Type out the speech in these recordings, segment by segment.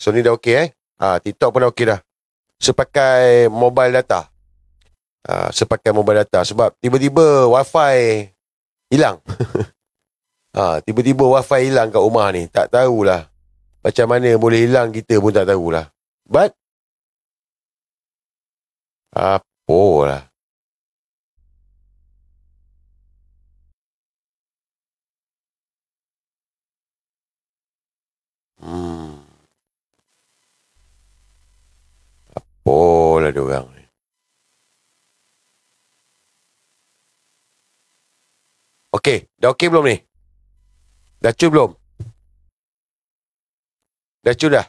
So ni dah okey TikTok pun dah okey dah. Sepakai mobile data. Sebab tiba-tiba wifi hilang. Tiba-tiba wifi hilang kat rumah ni. Tak tahulah macam mana boleh hilang, kita pun tak tahulah. But apalah. Apalah diorang ni. Okey, dah okey belum ni? Dah cun belum? Dah cun dah?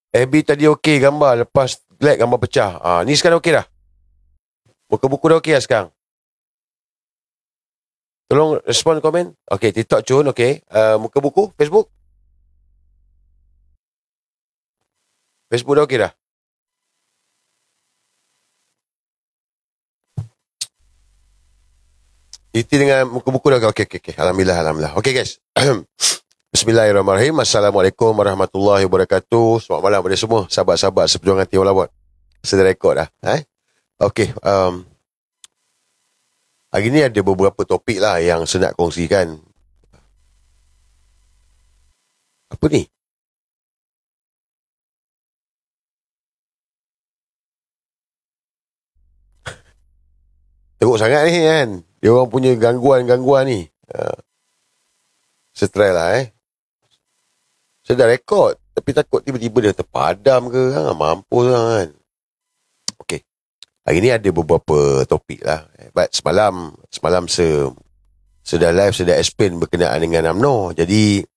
FB tadi okey gambar, lepas lag gambar pecah. Ni sekarang okey dah? Muka buku dah okey dah sekarang? Tolong respon komen. Okey, TikTok cun, okey. Muka buku, Facebook? Facebook dah okey dah? Iti dengan muka buku dah okey. Alhamdulillah. Okey guys. Bismillahirrahmanirrahim. Assalamualaikum warahmatullahi wabarakatuh. Selamat malam kepada semua sahabat-sahabat seperjuangan Tiwala Bot. Sudah rekod dah. Okey. Hari ni ada beberapa topik lah yang saya nak kongsikan. Apa ni? Teruk sangat ni kan. Dia orang punya gangguan-gangguan ni. Stress lah Saya dah rekod. Tapi takut tiba-tiba dia terpadam ke. Mampus lah kan. Okey. Hari ni ada beberapa topik lah. But semalam saya dah live, saya dah explain berkenaan dengan UMNO. Jadi,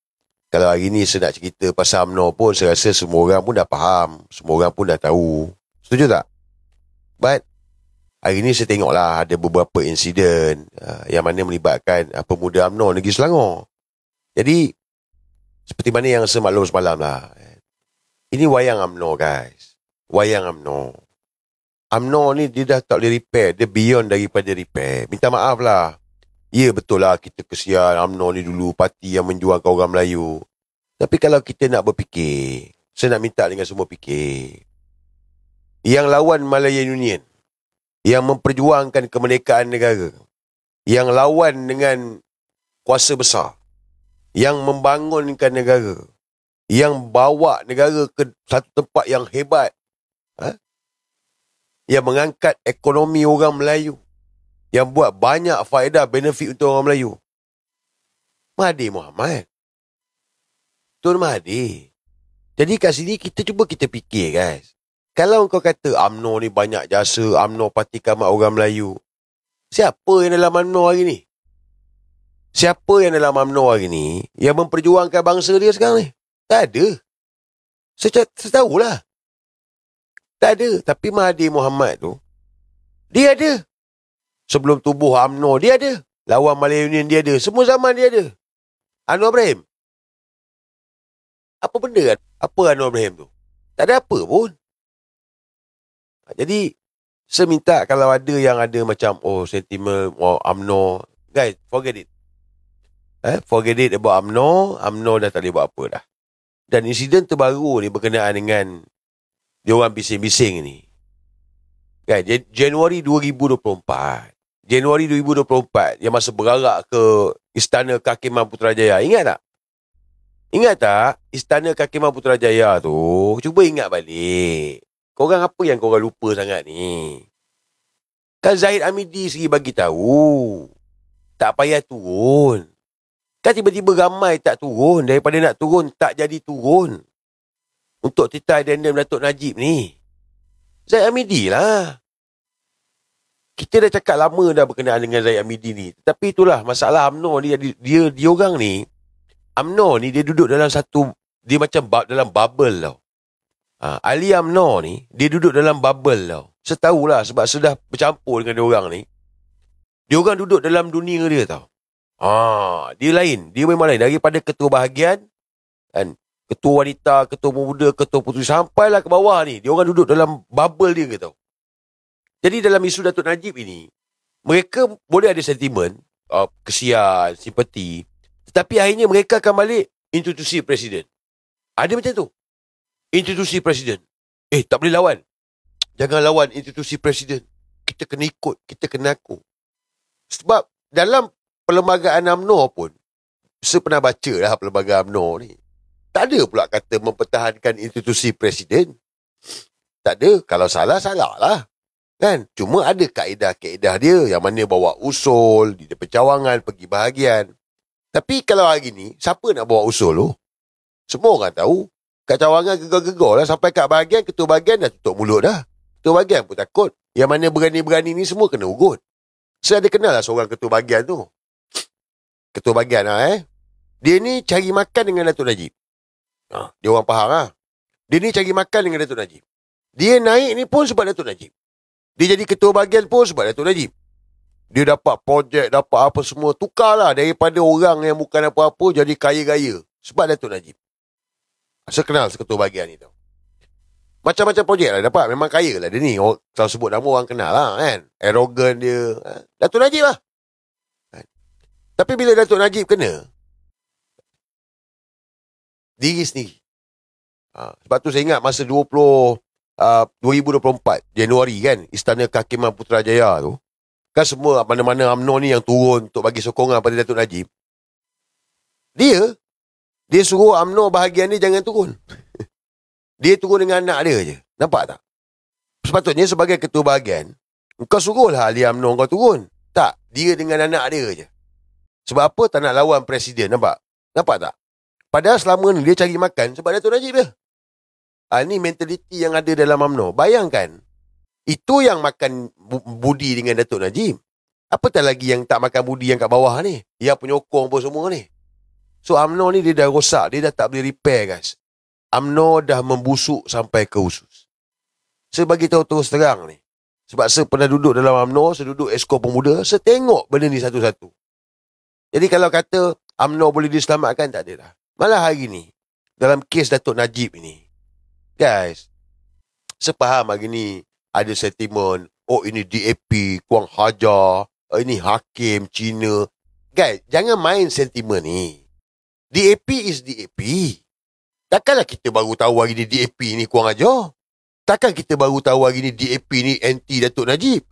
kalau hari ni saya nak cerita pasal UMNO pun, saya rasa semua orang pun dah faham. Semua orang pun dah tahu. Setuju tak? But, hari ni saya tengoklah ada beberapa insiden yang mana melibatkan pemuda UMNO Negeri Selangor. Jadi, seperti mana yang saya maklum semalam lah. Ini wayang UMNO guys. Wayang UMNO. UMNO ni dia dah tak boleh repair. Dia beyond daripada repair. Minta maaf lah. Ya betul lah kita kesian UMNO ni dulu parti yang menjuangkan orang Melayu. Tapi kalau kita nak berfikir, saya nak minta dengan semua fikir. Yang lawan Malayan Union, yang memperjuangkan kemerdekaan negara, yang lawan dengan kuasa besar, yang membangunkan negara, yang bawa negara ke satu tempat yang hebat, yang mengangkat ekonomi orang Melayu, yang buat banyak faedah benefit untuk orang Melayu. Mahathir Mohamad. Tun Mahathir. Jadi kat sini kita cuba kita fikir guys. Kalau kau kata UMNO ni banyak jasa, UMNO Parti Kamat Orang Melayu, siapa yang dalam UMNO hari ni? Siapa yang dalam UMNO hari ni yang memperjuangkan bangsa dia sekarang ni? Tak ada. Saya tahulah. Tak ada. Tapi Mahathir Mohamad tu, dia ada. Sebelum tubuh UMNO, dia ada. Lawan Malayan Union, dia ada. Semua zaman dia ada. Anwar Ibrahim. Apa benda? Apa Anwar Ibrahim tu? Tak ada apa pun. Jadi, saya minta kalau ada yang ada macam, sentimen, UMNO, guys, forget it. Forget it about UMNO. UMNO dah tak boleh buat apa dah. Dan insiden terbaru ni berkenaan dengan diorang bising-bising ni. Kan, Januari 2024. Januari 2024 yang masa berarak ke Istana Kehakiman Putrajaya. Ingat tak? Ingat tak? Istana Kehakiman Putrajaya tu, cuba ingat balik. Korang apa yang korang lupa sangat ni? Kan Zahid Hamidi sendiri bagi tahu. Tak payah turun. Kan tiba-tiba ramai tak turun. Daripada nak turun, tak jadi turun. Untuk titah addendum Datuk Najib ni. Zahid Hamidi lah. Kita dah cakap lama dah berkenaan dengan Zahid Hamidi ni. Tapi itulah masalah UMNO ni. Dia orang ni, UMNO ni dia duduk dalam satu, dia macam dalam bubble tau. Ahli UMNO ni, dia duduk dalam bubble tau. Saya tahulah sebab sudah bercampur dengan dia orang ni. Dia orang duduk dalam dunia dia tau. Dia lain. Dia memang lain. Daripada ketua bahagian, kan, ketua wanita, ketua pemuda, ketua puteri, sampailah ke bawah ni. Dia orang duduk dalam bubble dia ke tau. Jadi dalam isu Datuk Najib ini, mereka boleh ada sentimen, kesian, simpati. Tetapi akhirnya mereka akan balik institusi presiden. Ada macam tu. Institusi presiden. Tak boleh lawan. Jangan lawan institusi presiden. Kita kena ikut. Kita kena aku. Sebab dalam perlembagaan UMNO pun, saya pernah baca lah perlembagaan UMNO ni. Tak ada pula kata mempertahankan institusi presiden. Tak ada. Kalau salah, salah lah. Kan? Cuma ada kaedah-kaedah dia yang mana bawa usul, di pencawangan, pergi bahagian. Tapi kalau hari ni, siapa nak bawa usul tu? Semua orang tahu. Kat cawangan gegar-gegar lah. Sampai kat bahagian, ketua bahagian dah tutup mulut dah. Ketua bahagian pun takut. Yang mana berani-berani ni semua kena ugut. Saya ada kenal lah seorang ketua bahagian tu. Ketua bahagian lah Dia ni cari makan dengan Datuk Najib. Dia orang faham lah. Dia ni cari makan dengan Datuk Najib. Dia naik ni pun sebab Datuk Najib. Dia jadi ketua bahagian pun sebab Datuk Najib. Dia dapat projek, dapat apa semua. Tukarlah daripada orang yang bukan apa-apa jadi kaya-kaya. Sebab Datuk Najib. Saya kenal ketua bahagian ni tau. Macam-macam projek lah dapat. Memang kaya lah dia ni. Kalau sebut nama orang kenal lah kan. Arrogant dia. Datuk Najib lah. Tapi bila Datuk Najib kena, diri sendiri. Sebab tu saya ingat masa 2024 Januari kan. Istana Kehakiman Putrajaya tu. Kan semua mana-mana UMNO ni yang turun untuk bagi sokongan pada Datuk Najib. Dia suruh UMNO bahagian ni jangan turun. Dia turun dengan anak dia je. Nampak tak? Sepatutnya sebagai ketua bahagian, kau suruhlah ahli UMNO kau turun. Tak, dia dengan anak dia je. Sebab apa tak nak lawan presiden, nampak? Nampak tak? Padahal selama ni dia cari makan sebab Datuk Najib dia. Ni mentaliti yang ada dalam UMNO. Bayangkan, itu yang makan budi dengan Datuk Najib. Apatah lagi yang tak makan budi yang kat bawah ni. Yang penyokong pun semua ni. So UMNO ni dia dah rosak. Dia dah tak boleh repair guys. UMNO dah membusuk sampai ke usus. Saya bagi tahu terus terang ni. Sebab saya pernah duduk dalam UMNO, saya duduk Esko Pemuda, saya tengok benda ni satu-satu. Jadi kalau kata UMNO boleh diselamatkan, tak ada dah. Malah hari ni, dalam kes Datuk Najib ini, guys, saya faham hari ni ada sentimen, ini DAP, Kuang Hajar, ini Hakim, Cina. Guys, jangan main sentimen ni. DAP is DAP. Takkanlah kita baru tahu hari ni DAP ni Kuang Hajar. Takkan kita baru tahu hari ni DAP ni anti Datuk Najib.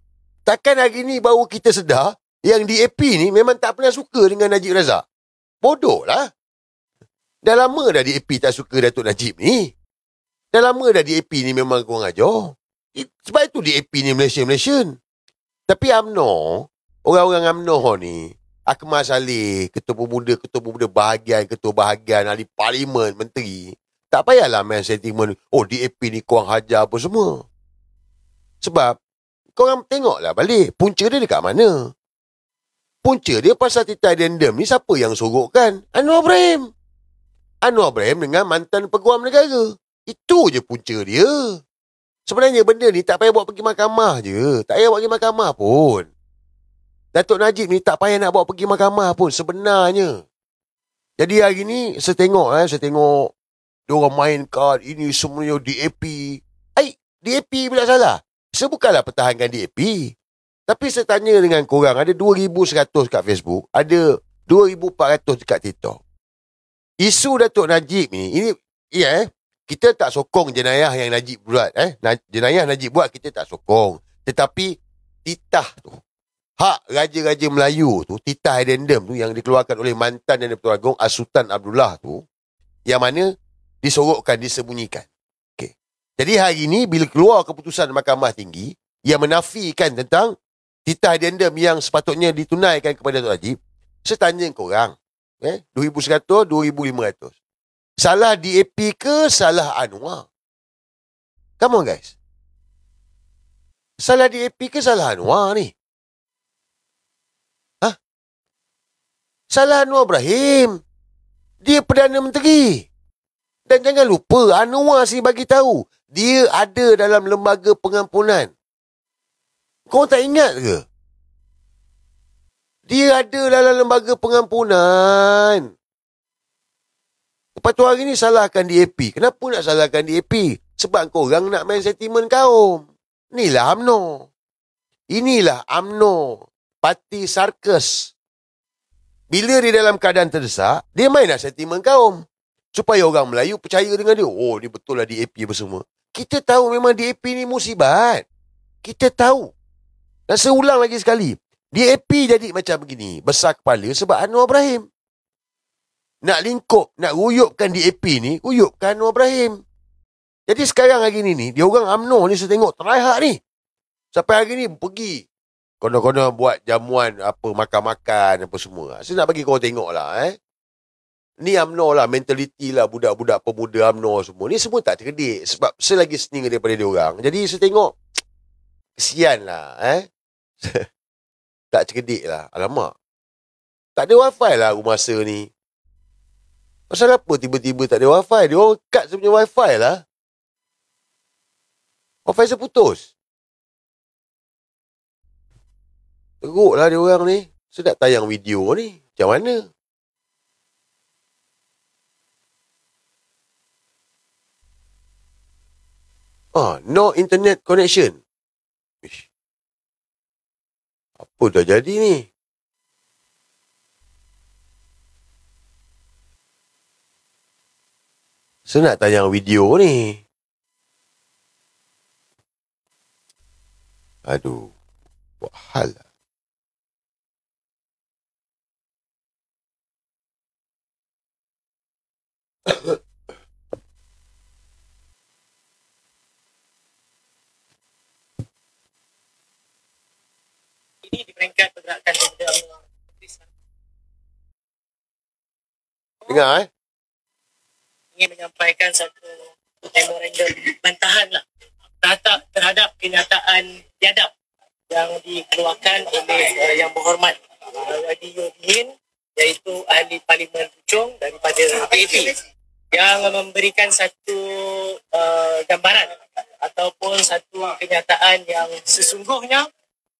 Takkan hari ni baru kita sedar yang DAP ni memang tak pernah suka dengan Najib Razak. Bodoh lah. Dah lama dah DAP tak suka Datuk Najib ni. Dah lama dah DAP ni memang Kuang Hajar. Sebab itu DAP ni Malaysian. Tapi UMNO, orang-orang UMNO ni, Akmal Saleh, ketua pemuda bahagian, ketua bahagian, ahli parlimen, menteri. Tak payahlah main sentimen, DAP ni Kuang Hajar apa semua. Sebab, korang tengoklah balik, punca dia dekat mana? Punca dia pasal titah addendum ni siapa yang sorokkan? Anwar Ibrahim. Anwar Ibrahim dengan mantan peguam negara. Itu je punca dia. Sebenarnya benda ni tak payah bawa pergi mahkamah je. Tak payah bawa pergi mahkamah pun. Datuk Najib ni tak payah nak bawa pergi mahkamah pun sebenarnya. Jadi hari ni saya tengok dia orang main kad ini semuanya DAP. DAP pula salah. Saya bukanlah pertahankan DAP. Tapi saya tanya dengan korang, ada 2,100 kat Facebook, ada 2,400 dekat TikTok. Isu Datuk Najib ni, kita tak sokong jenayah yang Najib buat. Jenayah Najib buat kita tak sokong. Tetapi titah tu, hak Raja-Raja Melayu tu, titah addendum tu yang dikeluarkan oleh mantan dan Pertuan Agong Sultan Abdullah tu, yang mana disorokkan, disembunyikan. Okay. Jadi hari ni bila keluar keputusan Mahkamah Tinggi yang menafikan tentang titah addendum yang sepatutnya ditunaikan kepada Datuk Najib, saya tanya korang, 2,100, 2,500. Salah DAP ke salah Anwar? Come on guys. Salah DAP ke salah Anwar ni? Salah Anwar Ibrahim. Dia Perdana Menteri. Dan jangan lupa, Anwar si bagi tahu dia ada dalam lembaga pengampunan. Kau tak ingat ke? Dia ada dalam lembaga pengampunan. Lepas tu hari ni salahkan DAP. Kenapa nak salahkan DAP? Sebab korang nak main sentimen kaum. Inilah UMNO. Inilah UMNO. Parti sarkas. Bila dia dalam keadaan terdesak, dia main nak sentimen kaum. Supaya orang Melayu percaya dengan dia. Oh, ni betul lah DAP apa semua. Kita tahu memang DAP ni musibat. Kita tahu. Dan seulang lagi sekali. DAP jadi macam begini. Besar kepala sebab Anwar Ibrahim. Nak lingkup, nak ruyupkan DAP ni, ruyupkan Anwar Ibrahim. Jadi sekarang hari ni, dia orang UMNO ni saya tengok try hard ni. Sampai hari ni pergi. Konon-konon buat jamuan apa, makan-makan apa semua. Saya nak bagi korang tengok lah. Ni UMNO lah, mentaliti lah budak-budak pemuda UMNO semua. Ni semua tak cerdik sebab saya lagi senior daripada dia orang. Jadi saya tengok, kesian lah. Tak cerdik lah. Alamak. Tak ada wifi lah rumah saya ni. Pasal apa tiba-tiba tak ada wifi? Dia orang cut saya punya wifi lah. Wifi saya putus. Teruk lah dia orang ni. Saya nak tayang video ni. Macam mana? No internet connection. Ish. Apa dah jadi ni? Saya nak tayang video ni. Aduh. Buat hal lah. Ini di peringkat pergerakan pemuda UMNO. Dengar Ingin menyampaikan satu memorandum bantahan lah terhadap kenyataan biadab yang dikeluarkan oleh Yang Berhormat Wadi Yudin, iaitu ahli Parlimen Puchong daripada PAP, yang memberikan satu gambaran ataupun satu kenyataan yang sesungguhnya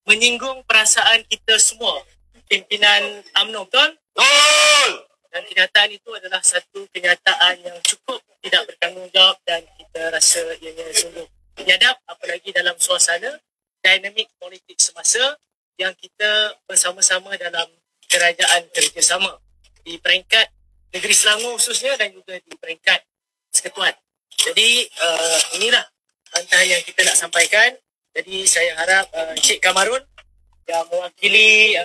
menyinggung perasaan kita semua, pimpinan UMNO, betul? Betul! Dan kenyataan itu adalah satu kenyataan yang cukup tidak bertanggungjawab dan kita rasa ianya sungguh biadab, apalagi dalam suasana dinamik politik semasa yang kita bersama-sama dalam kerajaan kerjasama di peringkat negeri Selangor khususnya dan juga di peringkat Persekutuan. Jadi inilah bantahan yang kita nak sampaikan. Jadi saya harap Encik Kamarun yang mewakili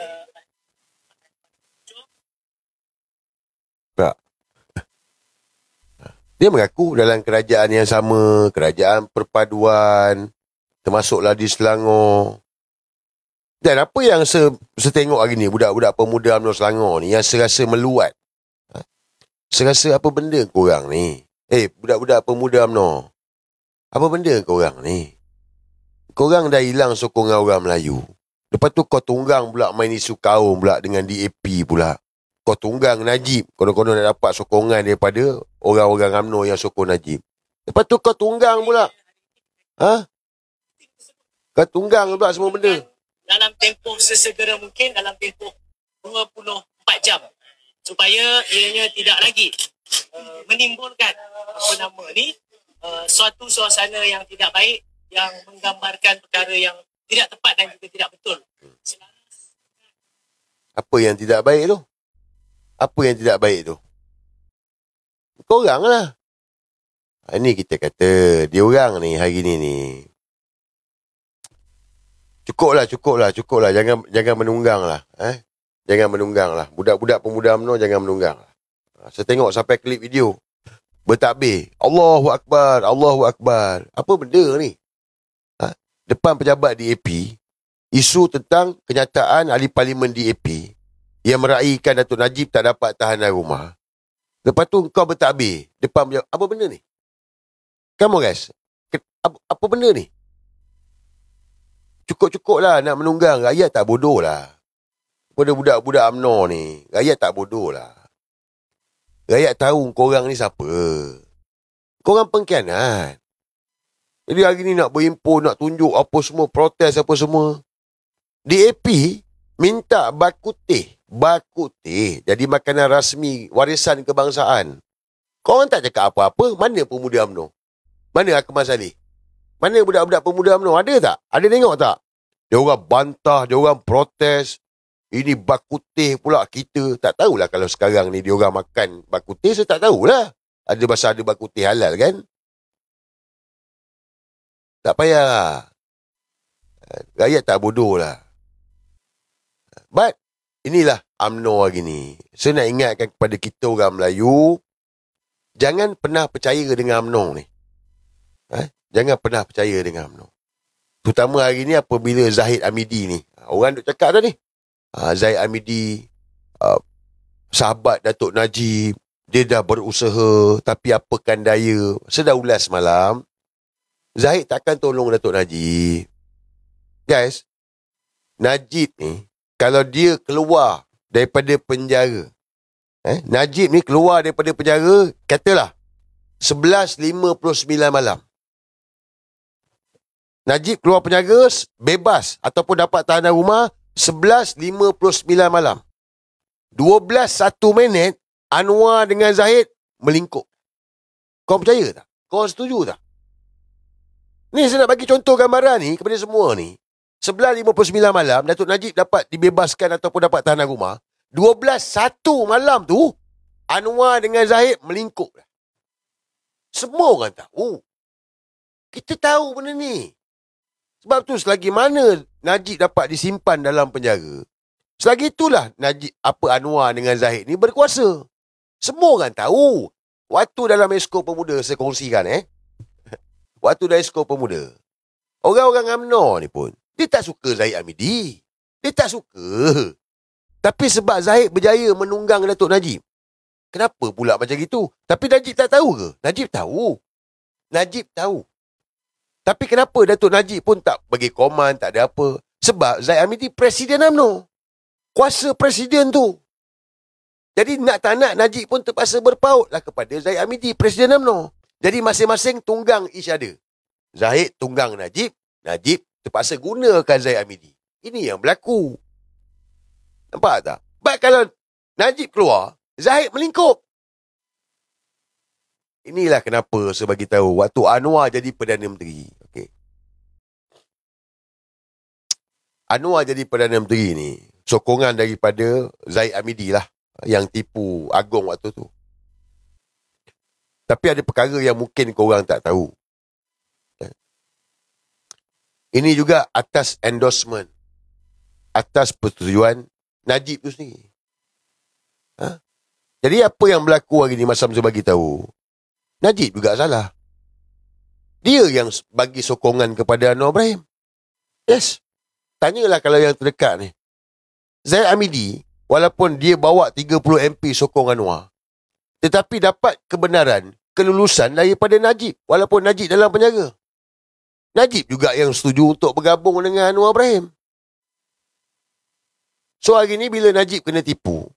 dia mengaku dalam kerajaan yang sama, kerajaan perpaduan, termasuklah di Selangor. Dan apa yang saya tengok hari ni, budak-budak pemuda UMNO Selangor ni, yang saya rasa meluat. Saya rasa apa benda korang ni? Budak-budak pemuda UMNO, apa benda korang ni? Korang dah hilang sokongan orang Melayu. Lepas tu kau tunggang pula main isu kaum pula dengan DAP pula. Kau tunggang Najib. Konon-konon nak dapat sokongan daripada orang-orang UMNO yang sokong Najib. Lepas tu kau tunggang pula. Kau tunggang pula semua benda. Dalam tempoh sesegera mungkin, dalam tempoh 24 jam. Supaya ianya tidak lagi menimbulkan suatu suasana yang tidak baik, yang menggambarkan perkara yang tidak tepat dan juga tidak betul. Apa yang tidak baik tu? Apa yang tidak baik tu? Korang lah. Ini kita kata, dia orang ni hari ni. Cukup lah. Jangan menunggang lah. Jangan menunggang lah. Budak-budak pemuda UMNO jangan menunggang lah. Saya tengok sampai klip video. Bertakbir. Allahu Akbar. Allahu Akbar. Apa benda ni? Depan pejabat DAP, isu tentang kenyataan ahli parlimen DAP yang meraihkan Datuk Najib tak dapat tahanan rumah. Lepas tu kau bertakbir depan pejabat. Apa benda ni? Come on guys. Apa benda ni? Cukup-cukup lah nak menunggang. Rakyat tak bodoh lah. Pada budak-budak UMNO ni, rakyat tak bodoh lah. Rakyat tahu korang ni siapa. Korang pengkhianat. Jadi hari ni nak berhimpun, nak tunjuk apa semua, protes apa semua. DAP minta bakuteh. Bakuteh jadi makanan rasmi warisan kebangsaan. Korang tak cakap apa-apa. Mana pemuda UMNO? Mana Akmal Saleh? Mana budak-budak pemuda UMNO? Ada tak? Ada tengok tak? Dia orang bantah, dia orang protes. Ini bakuteh pula kita. Tak tahulah kalau sekarang ni dia orang makan bakuteh, saya tak tahulah. Ada bahasa ada bakuti halal kan? Tak payah. Rakyat tak bodoh lah. But, inilah UMNO hari ni. Saya nak ingatkan kepada kita orang Melayu, jangan pernah percaya dengan UMNO ni. Jangan pernah percaya dengan UMNO. Terutama hari ni apabila Zahid Hamidi ni. Orang duk cakap dah ni. Zahid Hamidi, sahabat Datuk Najib, dia dah berusaha, tapi apakan daya. Saya dah ulas semalam, Zahid takkan tolong Datuk Najib. Guys, Najib ni, kalau dia keluar daripada penjara, Najib ni keluar daripada penjara, katalah 11.59 malam. Najib keluar penjara, bebas ataupun dapat tahanan rumah 11.59 malam. 12:01 Anwar dengan Zahid melingkup. Kau percaya tak? Kau setuju tak? Ni saya nak bagi contoh gambaran ni kepada semua ni. 11.59 malam Datuk Najib dapat dibebaskan ataupun dapat tahanan rumah. 12:01 malam tu Anwar dengan Zahid melingkup. Semua orang tahu. Kita tahu benda ni. Sebab tu selagi mana Najib dapat disimpan dalam penjara, selagi itulah Najib Anwar dengan Zahid ni berkuasa. Semua orang tahu. Waktu dalam Esko Pemuda saya kongsikan waktu dalam Esko Pemuda, orang-orang UMNO ni pun dia tak suka Zahid Hamidi. Dia tak suka. Tapi sebab Zahid berjaya menunggang Datuk Najib. Kenapa pula macam gitu? Tapi Najib tak tahu ke? Najib tahu. Najib tahu. Tapi kenapa Datuk Najib pun tak bagi koman, tak ada apa? Sebab Zahid Hamidi Presiden UMNO. Kuasa Presiden tu. Jadi nak tak nak Najib pun terpaksa berpautlah kepada Zahid Hamidi Presiden UMNO. Jadi masing-masing tunggang each other. Zahid tunggang Najib, Najib terpaksa gunakan Zahid Hamidi. Ini yang berlaku. Nampak tak? Baik kalau Najib keluar, Zahid melingkup. Inilah kenapa saya bagi tahu waktu Anwar jadi Perdana Menteri. Okay. Anwar jadi Perdana Menteri ni, sokongan daripada Zahid Hamidi lah yang tipu Agong waktu tu. Tapi ada perkara yang mungkin korang tak tahu. Ini juga atas endorsement, atas persetujuan Najib tu sendiri. Jadi apa yang berlaku hari ni masa saya bagi tahu, Najib juga salah. Dia yang bagi sokongan kepada Anwar Ibrahim. Yes. Tanyalah kalau yang terdekat ni. Zahid Hamidi, walaupun dia bawa 30 MP sokong Anwar, tetapi dapat kebenaran, kelulusan daripada Najib, walaupun Najib dalam penjara. Najib juga yang setuju untuk bergabung dengan Anwar Ibrahim. So hari ni bila Najib kena tipu,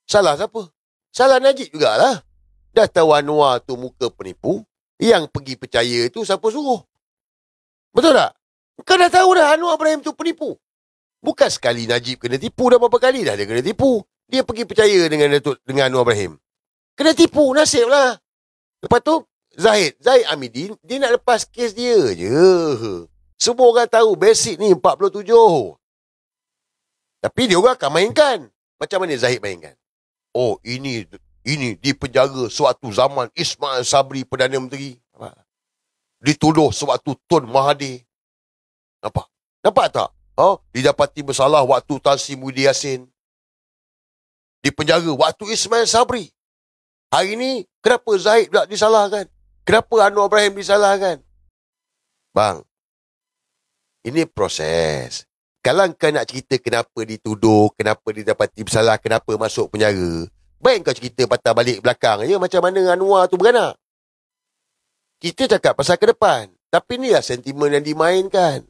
salah siapa? Salah Najib jugalah. Dah tahu Anwar tu muka penipu, yang pergi percaya tu siapa suruh? Betul tak? Kau dah tahu dah Anwar Ibrahim tu penipu. Bukan sekali Najib kena tipu, dah berapa kali dah dia kena tipu. Dia pergi percaya dengan Anwar Ibrahim. Kena tipu, nasib lah. Lepas tu, Zahid Hamidi, dia nak lepas kes dia je. Semua orang tahu basic ni 47. Tapi dia orang akan mainkan. Macam mana Zahid mainkan? Oh, ini di penjara sewaktu zaman Ismail Sabri Perdana Menteri. Dituduh sewaktu Tun Mahathir. Nampak tak? Didapati bersalah waktu Tan Sri Muhyiddin Yassin. Di penjara waktu Ismail Sabri. Hari ni, kenapa Zahid pula disalahkan? Kenapa Anwar Ibrahim disalahkan? Bang, ini proses. Kalau kau nak cerita kenapa dituduh, kenapa didapati bersalah, kenapa masuk penjara, baik kau cerita patah balik belakang je macam mana Anwar tu beranak. Kita cakap pasal ke depan. Tapi inilah sentimen yang dimainkan.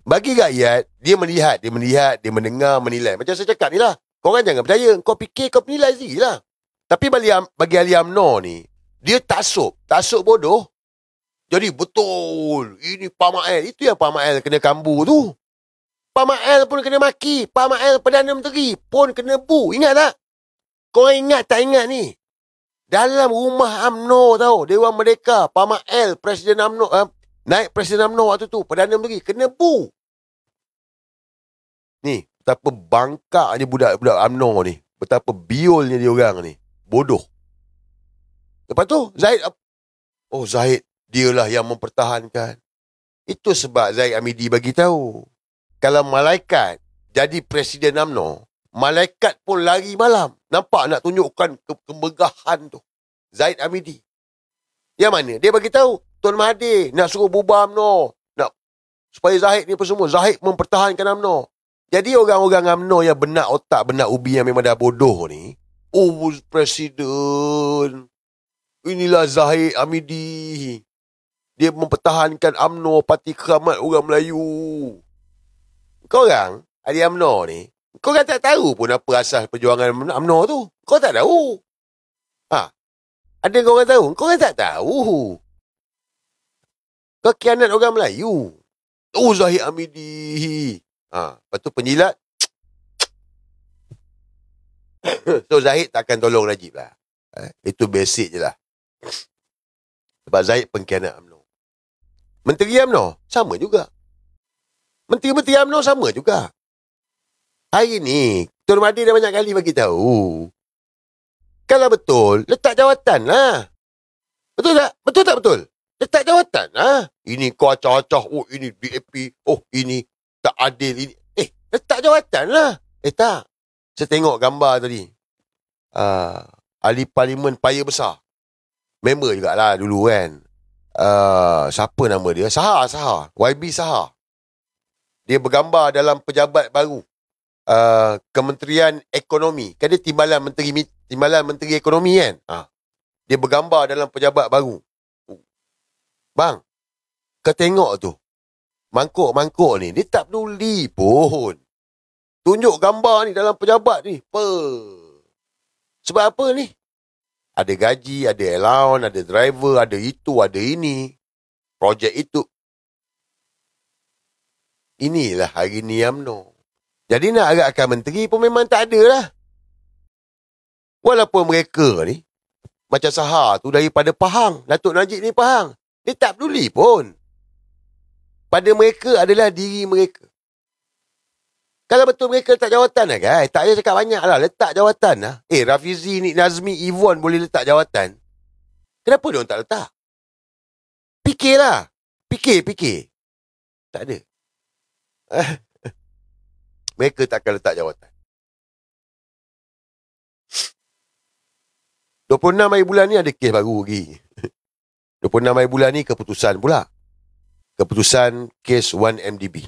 Bagi rakyat, dia melihat, dia mendengar, menilai. Macam saya cakap ni lah. Korang jangan percaya. Kau fikir, kau penilai sendiri lah. Tapi bagi ahli UMNO ni, dia taksub bodoh. Jadi betul, ini Pak Mael. Itu yang Pak Mael kena kambu tu. Pak Mael pun kena maki. Pak Mael Perdana Menteri pun kena bu. Ingat tak? Korang ingat tak ingat ni? Dalam rumah UMNO tau, Dewan Merdeka, Pak Mael, Presiden UMNO, naik Presiden UMNO waktu tu, Perdana Menteri, kena bu. Ni, betapa bangkaknya budak-budak UMNO ni. Betapa biolnya dia orang ni. Bodoh. Lepas tu, Zahid, dialah yang mempertahankan. Itu sebab Zahid Hamidi bagi tahu. Kalau malaikat jadi Presiden UMNO, malaikat pun lari malam. Nampak nak tunjukkan kemegahan tu. Zahid Hamidi. Yang mana? Dia bagi tahu, Tuan Mahathir nak suruh bubar UMNO. Supaya Zahid ni apa semua. Zahid mempertahankan UMNO. Jadi orang-orang UMNO yang benak otak, benak ubi yang memang dah bodoh ni, Presiden, inilah Zahid Hamidi. Dia mempertahankan UMNO, Parti Keramat Orang Melayu. Korang, ahli UMNO ni, korang tak tahu pun apa asas perjuangan UMNO tu. Kau tak tahu. Ada korang tahu? Korang tak tahu. Kau khianat orang Melayu. Zahid Hamidi. Lepas tu penjilat. So Zahid takkan tolong Najib lah. Itu basic je lah. Sebab Zahid pengkhianat UMNO. Menteri UMNO sama juga. Menteri-menteri UMNO sama juga. Hari ni Tuan Mahathir dah banyak kali bagi tahu. Kalau betul, letak jawatan lah. Betul tak? Betul tak betul? Letak jawatan lah. Ini kau acah-acah. Ini DAP. Ini tak adil. Ini. Letak jawatan lah. Tak. Saya tengok gambar tadi. Ahli Parlimen Paya Besar. Member jugalah dulu kan. Siapa nama dia? Sahar. YB Sahar. Dia bergambar dalam pejabat baru. Kementerian Ekonomi. Kan dia timbalan Menteri Ekonomi kan. Dia bergambar dalam pejabat baru. Bang, kau tengok tu. Mangkuk-mangkuk ni, dia tak peduli pun. Tunjuk gambar ni dalam pejabat ni. Sebab apa ni? Ada gaji, ada allowance, ada driver, ada itu, ada ini. Projek itu. Inilah hari ni UMNO. Jadi nak agakkan menteri pun memang tak ada lah. Walaupun mereka ni, macam Sahar tu daripada Pahang. Datuk Najib ni Pahang. Dia tak peduli pun. Pada mereka adalah diri mereka. Kalau betul mereka letak jawatan lah guys. Tak payah cakap banyak lah. Letak jawatan lah. Rafizi, Nik Nazmi, Yvonne boleh letak jawatan. Kenapa dia orang tak letak? Fikirlah. Fikir. Tak ada. Mereka takkan letak jawatan. 26 hari bulan ni ada kes baru lagi. 26 hari bulan ni keputusan pula. Keputusan kes 1MDB.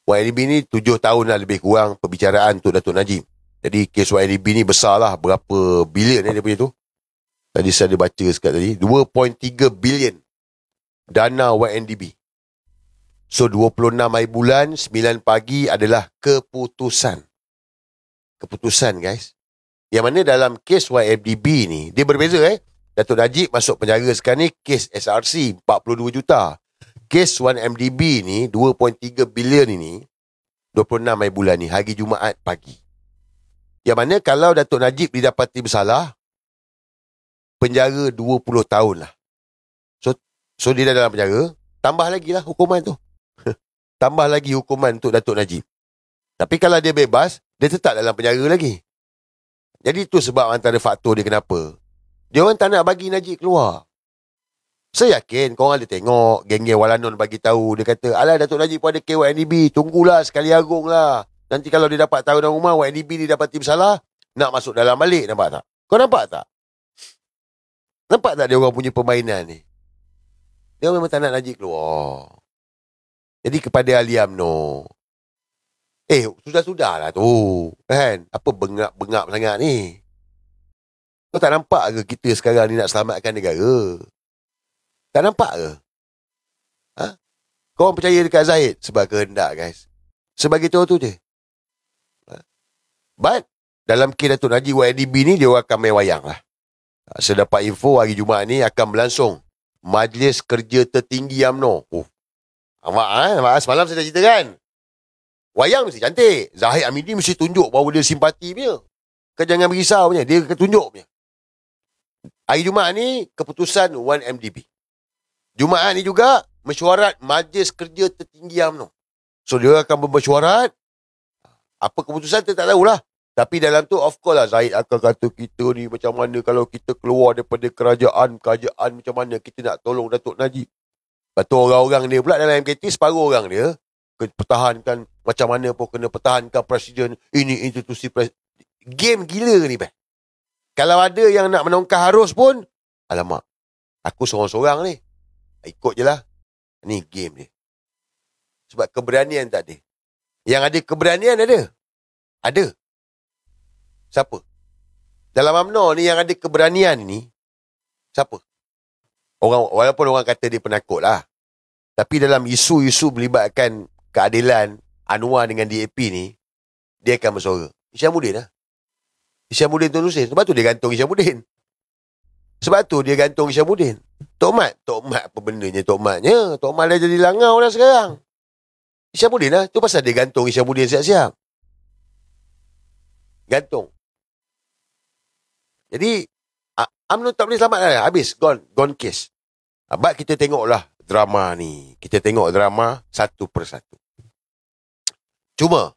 1MDB ni 7 tahun lah lebih kurang perbicaraan untuk Datuk Najib. Jadi kes 1MDB ni besar lah. Berapa bilion dia punya tu. Tadi saya ada baca sekat tadi. 2.3 bilion dana 1MDB. So 26 hari bulan 9 pagi adalah keputusan. Keputusan guys. Yang mana dalam kes 1MDB ni dia berbeza Datuk Najib masuk penjara sekarang ni kes SRC 42 juta. Kes 1MDB ni 2.3 bilion ini 26 hari bulan ni hari Jumaat pagi. Yang mana kalau Datuk Najib didapati bersalah penjara 20 tahun lah. So dia dah dalam penjara, tambah lagi lah hukuman tu. Tambah lagi hukuman untuk Datuk Najib. Tapi kalau dia bebas, dia tetap dalam penjara lagi. Jadi itu sebab antara faktor dia kenapa. Dia orang tak nak bagi Najib keluar. Saya yakin korang ada tengok geng-geng Walanon bagi tahu. Dia kata, alah Datuk Najib pun ada KYNDB. Tunggulah sekali agung lah. Nanti kalau dia dapat tahunan rumah, YNDB dia dapati bersalah, nak masuk dalam balik. Nampak tak? Kau nampak tak? Nampak tak dia orang punya permainan ni? Dia memang tak nak Najib keluar. Jadi kepada ahli UMNO, sudah-sudahlah tu. Kan? Apa bengap-bengap sangat ni? Kau tak nampak ke kita sekarang ni nak selamatkan negara? Tak nampak ke? Kau percaya dekat Zahid? Sebab kehendak guys. Sebagai tu je. But dalam kes Datuk Najib YNDB ni dia akan main wayang lah. Saya dapat info hari Jumaat ni akan berlangsung Majlis Kerja Tertinggi UMNO. Nampak semalam saya dah cerita kan? Wayang mesti cantik. Zahid Hamidi mesti tunjuk bahawa dia simpati punya. Kau jangan berisau punya. Dia akan tunjuk punya. Hari Jumaat ni keputusan 1MDB. Jumaat ni juga mesyuarat Majlis Kerja Tertinggi UMNO. So dia akan bermesyuarat. Apa keputusan kita tak tahulah. Tapi dalam tu of course lah Zahid akan kata kita ni macam mana kalau kita keluar daripada kerajaan macam mana kita nak tolong Datuk Najib. Lepas tu orang-orang dia pula dalam MKT, separuh orang dia pertahankan macam mana pun kena pertahankan presiden, ini institusi game gila ni, Kalau ada yang nak menongkar arus pun, alamak, aku seorang-seorang ni, ikut je lah. Ni game ni. Sebab keberanian tak ada. Yang ada keberanian ada. Ada. Siapa? Dalam UMNO ni yang ada keberanian ni, siapa? Walaupun orang kata dia penakut lah. Tapi dalam isu-isu melibatkan keadilan Anwar dengan DAP ni, dia akan bersuara. Isyamuddin lah. Isyamuddin Tun Hussein. Sebab tu dia gantung Isyamuddin. Tok Mat apa bendanya Tok Matnya? Tok Mat dah jadi langau dah sekarang. Isyamuddin lah. Tu pasal dia gantung Isyamuddin siap-siap. Gantung. Jadi, UMNO tak boleh selamat dah. Habis. Gone case. Abang kita tengoklah drama ni. Kita tengok drama satu persatu. Cuma,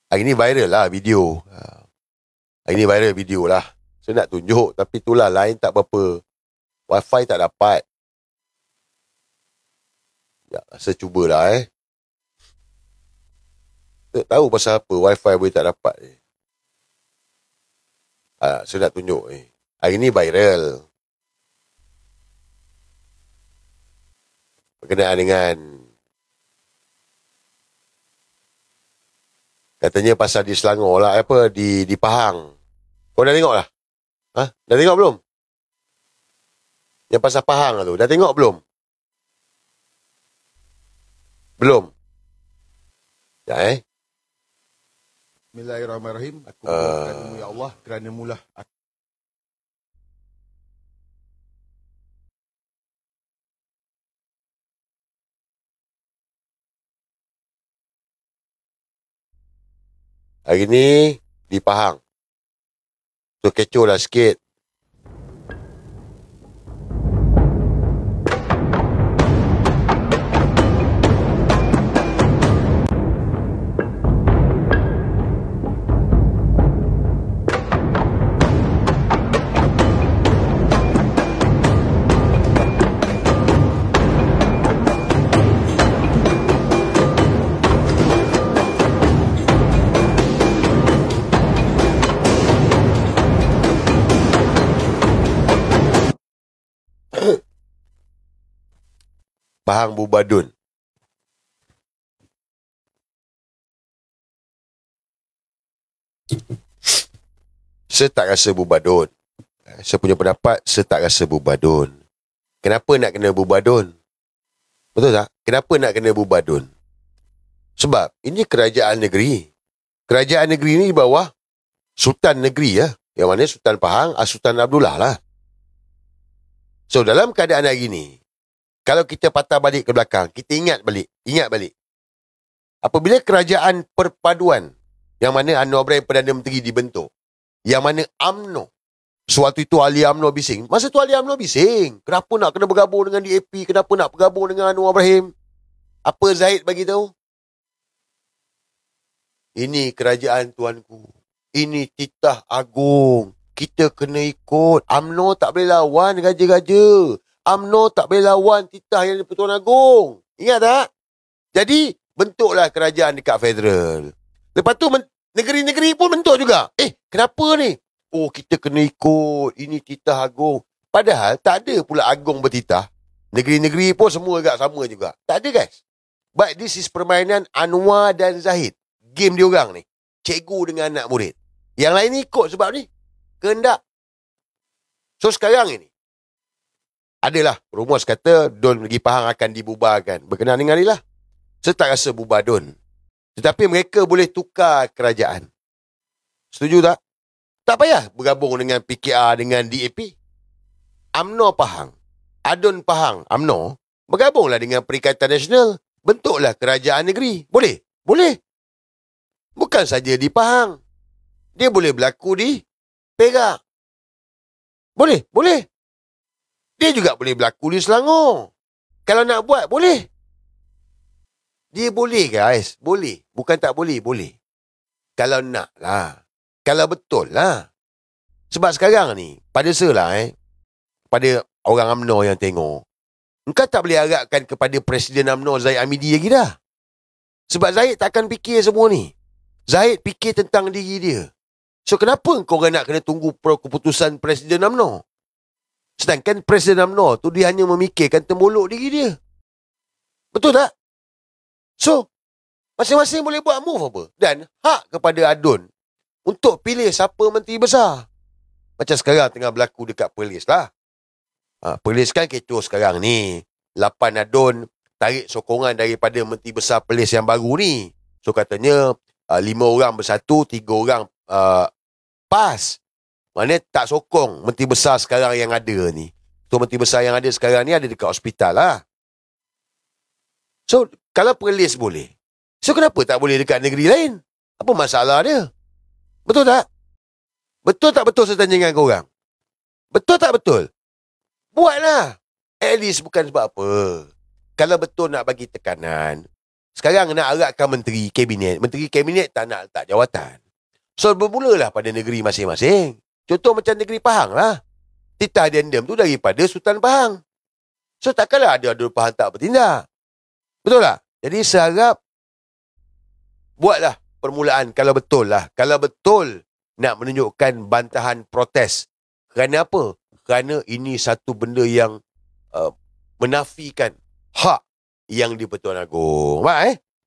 hari ni viral lah video. Saya nak tunjuk. Tapi itulah lain tak berapa. Wi-Fi tak dapat. Ya, saya cubalah Tak tahu pasal apa Wi-Fi boleh tak dapat saya nak tunjuk hari ni viral berkenaan dengan katanya pasal di Selangor lah, di Pahang. Kau dah tengok lah? Dah tengok belum? Yang pasal Pahang tu, dah tengok belum? Belum? Ya Bismillahirrahmanirrahim. Aku berdoakanmu ya Allah kerana mulah aku. Hari ni di Pahang. So kecoh lah sikit. Pahang Bubadun. Saya tak rasa Bubadun. Saya punya pendapat, saya tak rasa Bubadun. Kenapa nak kena Bubadun? Betul tak? Kenapa nak kena Bubadun? Sebab ini kerajaan negeri. Kerajaan negeri ni di bawah Sultan Negeri ya. Yang mana Sultan Pahang, Sultan Abdullah lah. So dalam keadaan hari ni, kalau kita patah balik ke belakang, kita ingat balik. Apabila kerajaan perpaduan, yang mana Anwar Ibrahim Perdana Menteri dibentuk, yang mana UMNO, sewaktu itu ahli UMNO bising. Masa tu ahli UMNO bising. Kenapa nak kena bergabung dengan DAP? Kenapa nak bergabung dengan Anwar Ibrahim? Apa Zahid bagi tahu? Ini kerajaan tuanku. Ini titah agung. Kita kena ikut. UMNO tak boleh lawan raja-raja. UMNO tak boleh lawan titah yang Pertuan Agong. Ingat tak? Jadi, bentuklah kerajaan dekat federal. Lepas tu, negeri-negeri pun bentuk juga. Kenapa ni? Oh, kita kena ikut. Ini titah agung. Padahal, tak ada pula agung bertitah. Negeri-negeri pun semua agak sama juga. Tak ada, guys. But this is permainan Anwar dan Zahid. Game diorang ni. Cikgu dengan anak murid. Yang lain ni ikut sebab ni. Kehendak. So, sekarang ini, adalah rumus kata Dun Negeri Pahang akan dibubarkan. Berkenaan dengan inilah. Saya tak rasa bubar Dun. Tetapi mereka boleh tukar kerajaan. Setuju tak? Tak payah bergabung dengan PKR dengan DAP. UMNO Pahang, Adun Pahang, UMNO bergabunglah dengan Perikatan Nasional. Bentuklah kerajaan negeri. Boleh? Boleh. Bukan saja di Pahang. Dia boleh berlaku di Perak. Boleh? Boleh. Dia juga boleh berlaku di Selangor. Kalau nak buat, boleh. Dia boleh, guys. Boleh. Bukan tak boleh, boleh. Kalau nak lah. Kalau betul lah. Sebab sekarang ni, pada pada orang UMNO yang tengok, engkau tak boleh harapkan kepada Presiden UMNO Zahid Hamidi lagi dah. Sebab Zahid takkan fikir semua ni. Zahid fikir tentang diri dia. So kenapa kau orang nak kena tunggu keputusan Presiden UMNO? Sedangkan Presiden UMNO tu dia hanya memikirkan tembolok diri dia. Betul tak? So, masing-masing boleh buat move apa. Dan hak kepada Adun untuk pilih siapa menteri besar. Macam sekarang tengah berlaku dekat Perlis lah. Perlis kan kecoh sekarang ni. 8 Adun tarik sokongan daripada menteri besar Perlis yang baru ni. So katanya 5 orang bersatu, 3 orang PAS. Maknanya tak sokong menteri besar sekarang yang ada ni. So menteri besar yang ada sekarang ni ada dekat hospital lah. So kalau Perlis boleh, so kenapa tak boleh dekat negeri lain? Apa masalah dia? Betul tak? Betul tak betul saya tanya dengan korang? Betul tak betul? Buatlah. At least bukan sebab apa. Kalau betul nak bagi tekanan, sekarang nak aratkan menteri kabinet. Menteri kabinet tak nak letak jawatan. So bermulalah pada negeri masing-masing. Contoh macam negeri Pahang lah. Titah addendum tu daripada Sultan Pahang. So takkanlah ada Pahang tak bertindak. Betul tak? Jadi seharap buatlah permulaan kalau betul lah. Kalau betul nak menunjukkan bantahan protes. Kerana apa? Kerana ini satu benda yang menafikan hak yang di Pertuan Agong.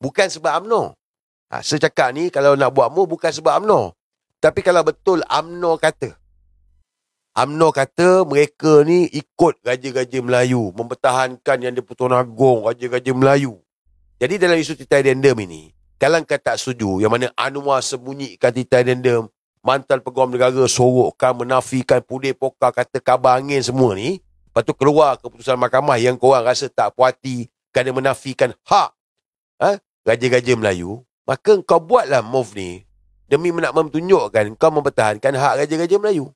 Bukan sebab UMNO. Saya cakap ni kalau nak buat move bukan sebab UMNO. Tapi kalau betul UMNO kata mereka ni ikut Raja-Raja Melayu, mempertahankan yang di Pertuan Agong, Raja-Raja Melayu. Jadi dalam isu titah addendum ini, kalau kau tak setuju, yang mana Anwar sembunyikan titah addendum, mantan Peguam Negara sorokkan, menafikan, pudih pokar, kata kabar angin semua ni, lepas tu keluar keputusan mahkamah yang korang rasa tak puati kerana menafikan hak Raja-Raja Melayu, maka kau buatlah move ni demi nak menunjukkan kau mempertahankan hak Raja-Raja Melayu.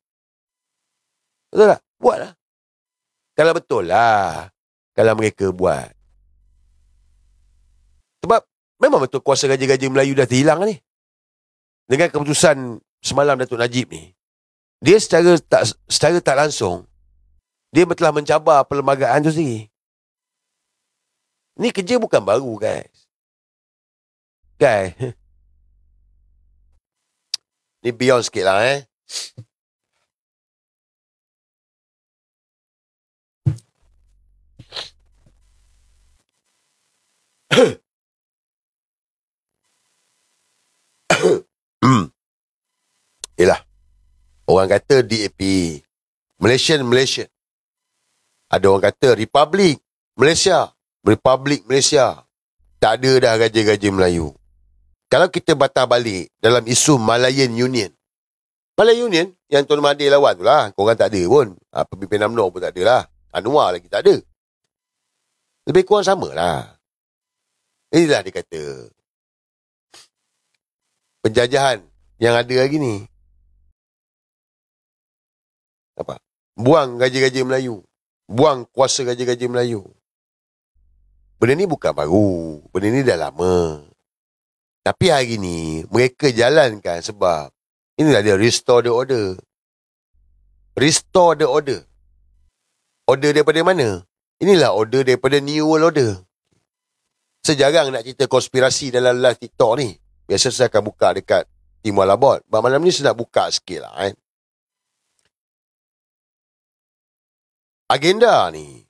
Betul tak? Buatlah. Kalau betul lah. Kalau mereka buat. Sebab memang betul kuasa Raja-Raja Melayu dah terhilang ni. Dengan keputusan semalam Datuk Najib ni, dia secara tak langsung, dia telah mencabar perlembagaan tu sendiri. Ni kerja bukan baru, guys. Ni beyond sikit lah, Yelah. Orang kata DAP. Malaysia. Ada orang kata Republik Malaysia. Tak ada dah Raja-Raja Melayu. Kalau kita batah balik dalam isu Malayan Union yang Tuan Mahathir lawan tu lah. Korang tak ada pun. Pemimpin UMNO pun tak ada lah. Anwar lagi tak ada. Lebih kurang sama lah. Inilah dia kata penjajahan yang ada lagi ni. Apa? Buang Raja-Raja Melayu. Buang kuasa Raja-Raja Melayu. Benda ni bukan baru. Benda ni dah lama. Tapi hari ni mereka jalankan sebab inilah dia restore the order. Restore the order. Order daripada mana? Inilah order daripada New World Order. Sejarang nak cerita konspirasi dalam live TikTok ni. Biasa saya akan buka dekat Timur Labot. Malam ni saya nak buka sikit lah. Agenda ni,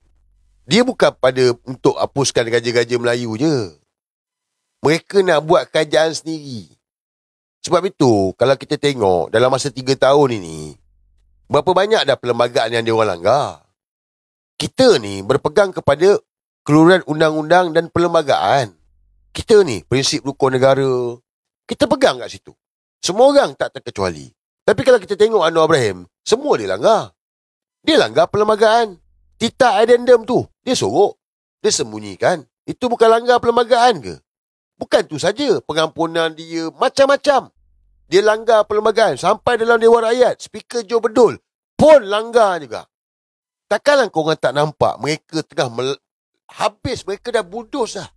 dia bukan pada untuk hapuskan Raja-Raja Melayu je. Mereka nak buat kerajaan sendiri. Sebab itu, kalau kita tengok dalam masa 3 tahun ini, berapa banyak dah perlembagaan yang diorang langgar. Kita ni berpegang kepada keluaran undang-undang dan perlembagaan. Kita ni, prinsip rukun negara, kita pegang kat situ. Semua orang tak terkecuali. Tapi kalau kita tengok Anwar Ibrahim, semua dia langgar. Dia langgar perlembagaan. Titah addendum tu, dia sorok. Dia sembunyikan. Itu bukan langgar perlembagaan ke? Bukan tu saja, pengampunan dia macam-macam. Dia langgar perlembagaan. Sampai dalam Dewan Rakyat, Speaker Joe Bedul pun langgar juga. Takkanlah korang tak nampak mereka tengah habis, mereka dah budos lah.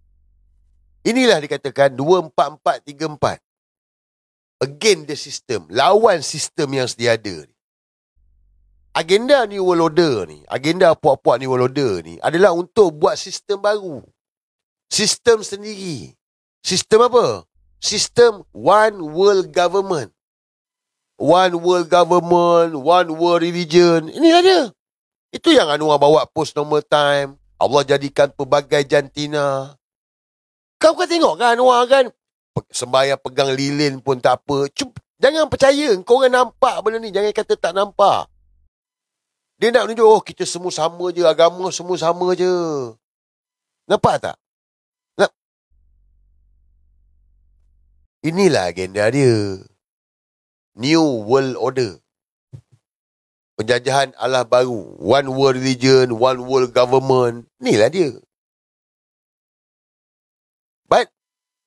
Inilah dikatakan 24434. against the system, lawan sistem yang sedia ada ni. Agenda New World Order ni, agenda puak-puak New World Order ni adalah untuk buat sistem baru. Sistem sendiri. Sistem apa? Sistem One World Government. One World Government, One World Religion. Ini ada. Itu yang Anwar bawa post normal time. Allah jadikan pelbagai jantina. Kau kan tengok kan Anwar kan? Sembahyang pegang lilin pun tak apa. Jangan percaya. Kau orang nampak benda ni. Jangan kata tak nampak. Dia nak tunjuk, oh kita semua sama je. Agama semua sama je. Nampak tak? Inilah agenda dia. New World Order. Penjajahan Allah baru. One World Religion, One World Government. Inilah dia. But,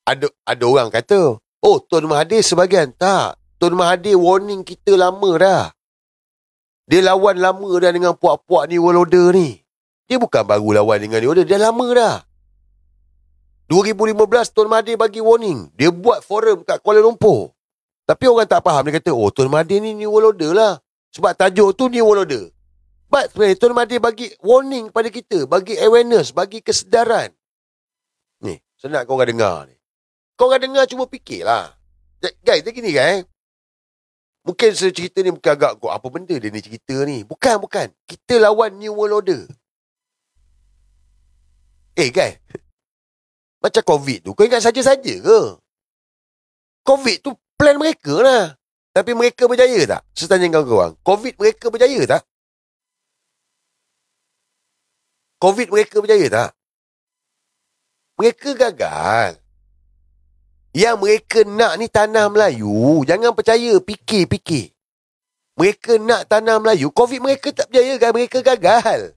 ada orang kata, oh Tun Mahathir sebahagian. Tak. Tun Mahathir warning kita lama dah. Dia lawan lama dah dengan puak-puak New World Order ni. Dia bukan baru lawan dengan New World Order. Dia lama dah. 2015 Tun Mahathir bagi warning. Dia buat forum kat Kuala Lumpur. Tapi orang tak faham. Dia kata, oh Tun Mahathir ni New World Order lah. Sebab tajuk tu New World Order. But sebenarnya Tun Mahathir bagi warning pada kita. Bagi awareness. Bagi kesedaran. Ni, senang kau orang dengar ni. Kau orang dengar cuba fikirlah. Guys, dia gini kan. Mungkin cerita ni mungkin agak, apa benda dia ni cerita ni. Bukan. Kita lawan New World Order. Guys. Macam COVID tu. Kau ingat saja-saja ke? COVID tu plan mereka lah. Tapi mereka berjaya tak? Saya tanya kawan-kawan. COVID mereka berjaya tak? COVID mereka berjaya tak? Mereka gagal. Yang mereka nak ni tanah Melayu. Jangan percaya. Fikir. Mereka nak tanah Melayu. COVID mereka tak berjaya kan? Mereka gagal.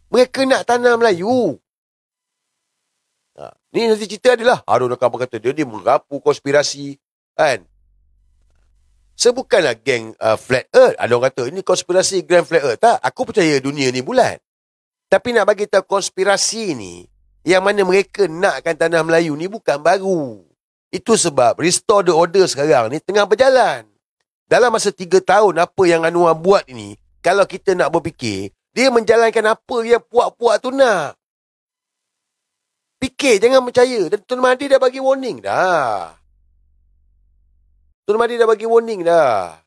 Mereka nak tanah Melayu. Ni nanti cerita adalah Harun akan berkata dia merapu konspirasi kan. Sebukanlah geng Flat Earth. Ada orang kata ini konspirasi geng Flat Earth. Tak, aku percaya dunia ni bulat. Tapi nak bagi tahu konspirasi ni yang mana mereka nakkan tanah Melayu ni bukan baru. Itu sebab restore the order sekarang ni tengah berjalan. Dalam masa 3 tahun apa yang Anwar buat ini, kalau kita nak berfikir, dia menjalankan apa yang puak-puak tu nak. Fikir, jangan percaya. Dan Tun Mahathir dah bagi warning dah. Tun Mahathir dah bagi warning dah.